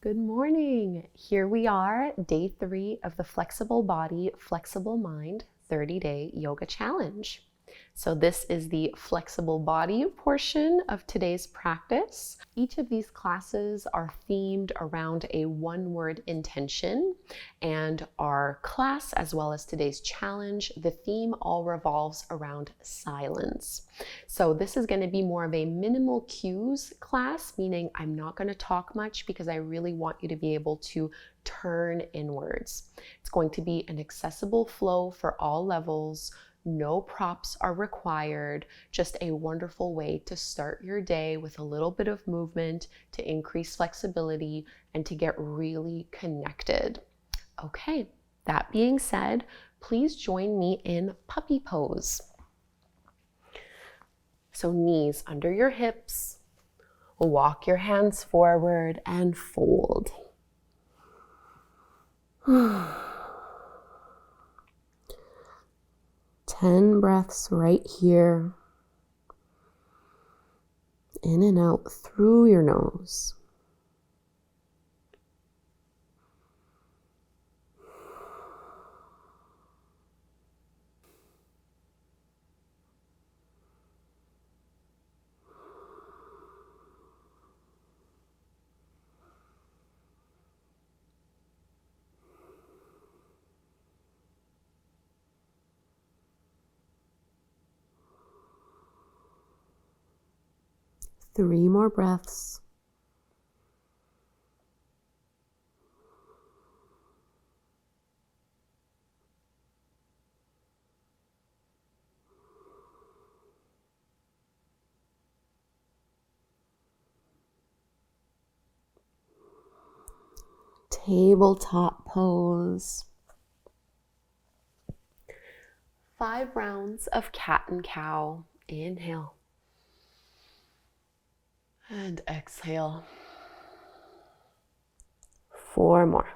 Good morning. Here we are, day 3 of the Flexible Body, Flexible Mind 30-Day Yoga Challenge. So this is the flexible body portion of today's practice. Each of these classes are themed around a one-word intention, and our class, as well as today's challenge, the theme all revolves around silence. So this is going to be more of a minimal cues class, meaning I'm not going to talk much because I really want you to be able to turn inwards. It's going to be an accessible flow for all levels. No props are required, just a wonderful way to start your day with a little bit of movement to increase flexibility and to get really connected. Okay, that being said, please join me in puppy pose. So knees under your hips, walk your hands forward and fold. 10 breaths right here. In and out through your nose. Three more breaths. Tabletop pose. 5 rounds of cat and cow. Inhale. And exhale. 4 more.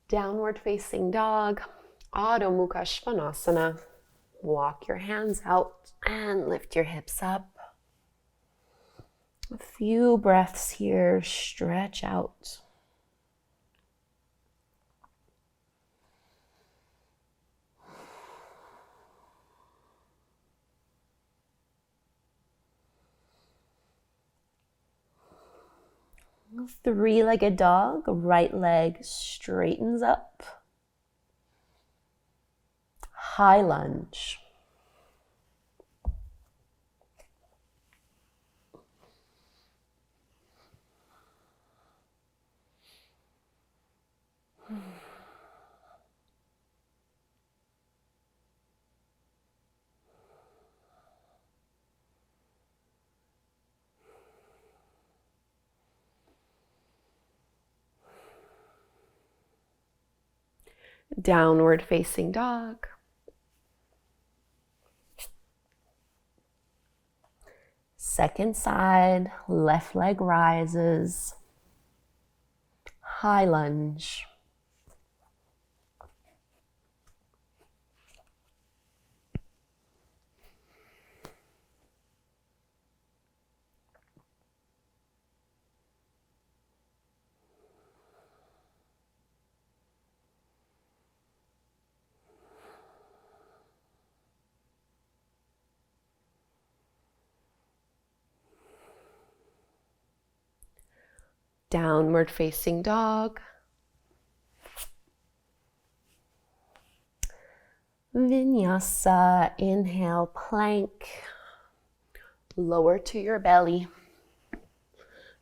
Downward facing dog, Adho Mukha Svanasana. Walk your hands out and lift your hips up. A few breaths here, stretch out. Three-legged dog, right leg straightens up. High lunge. Downward facing dog. Second side, left leg rises. High lunge. Downward facing dog. Vinyasa, inhale, plank. Lower to your belly.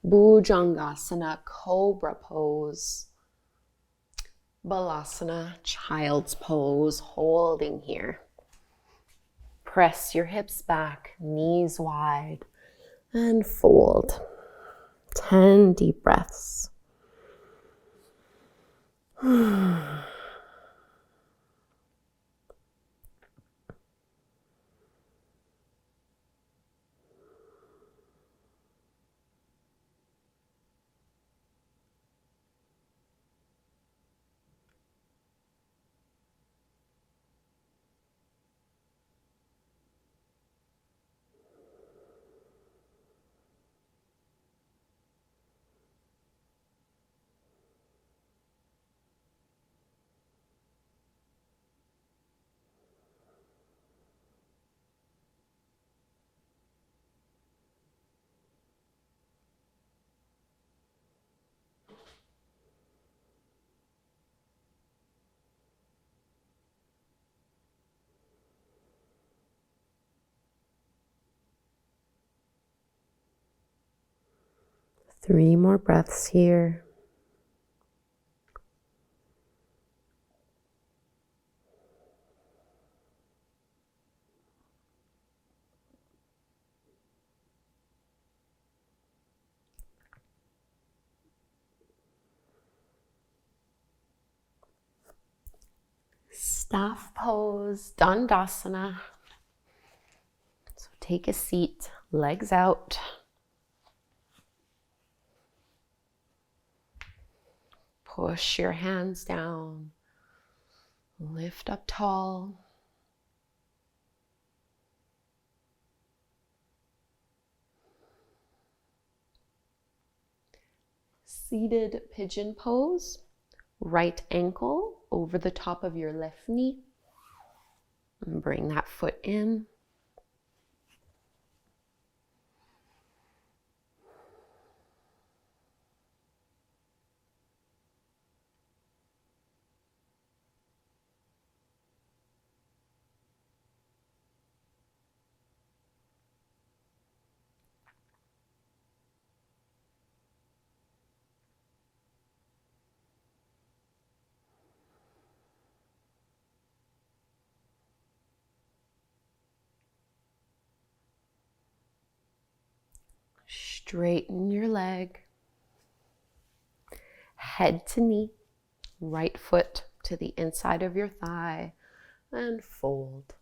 Bhujangasana, cobra pose. Balasana, child's pose, holding here. Press your hips back, knees wide, and fold. 10 deep breaths. 3 more breaths here. Staff pose, Dandasana. So take a seat, legs out. Push your hands down. Lift up tall. Seated pigeon pose. Right ankle over the top of your left knee. And bring that foot in. Straighten your leg, head to knee, right foot to the inside of your thigh, and fold.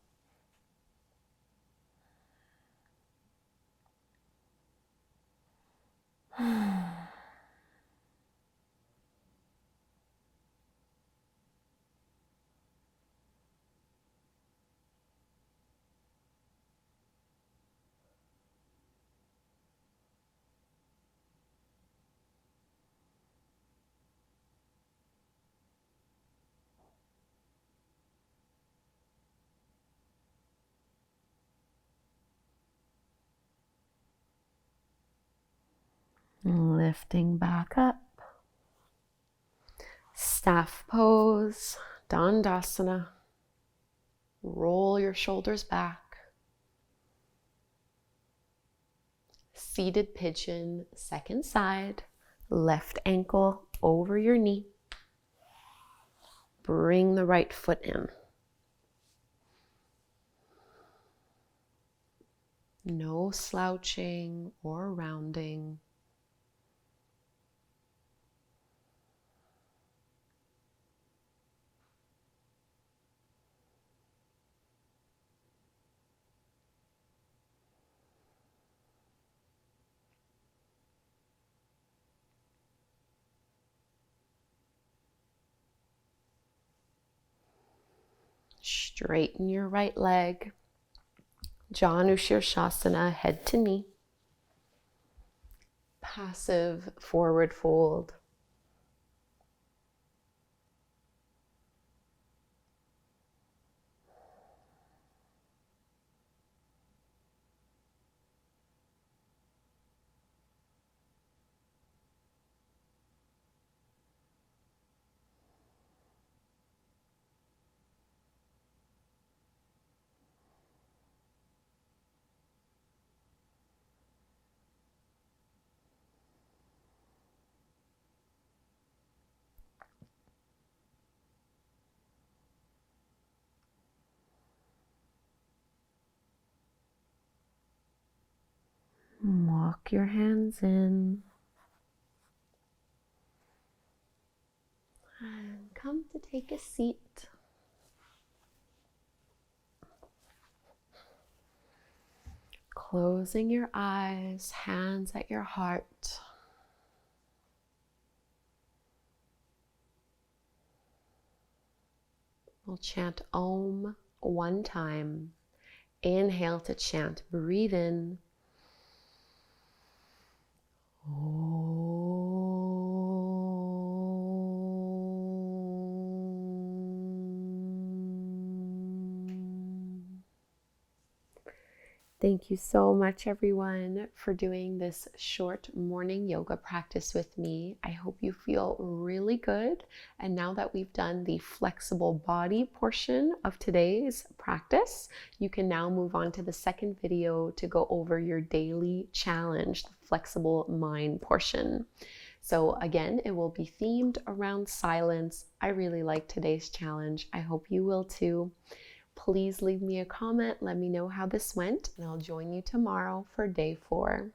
Lifting back up. Staff pose, Dandasana. Roll your shoulders back. Seated pigeon, second side. Left ankle over your knee. Bring the right foot in. No slouching or rounding. Straighten your right leg. Janushirshasana, head to knee. Passive forward fold. Walk your hands in. And come to take a seat. Closing your eyes, hands at your heart. We'll chant Om 1 time. Inhale to chant. Breathe in. Thank you so much, everyone, for doing this short morning yoga practice with me. I hope you feel really good. And now that we've done the flexible body portion of today's practice, you can now move on to the second video to go over your daily challenge, the flexible mind portion. So again, it will be themed around silence. I really like today's challenge. I hope you will too. Please leave me a comment. Let me know how this went, and I'll join you tomorrow for day 4.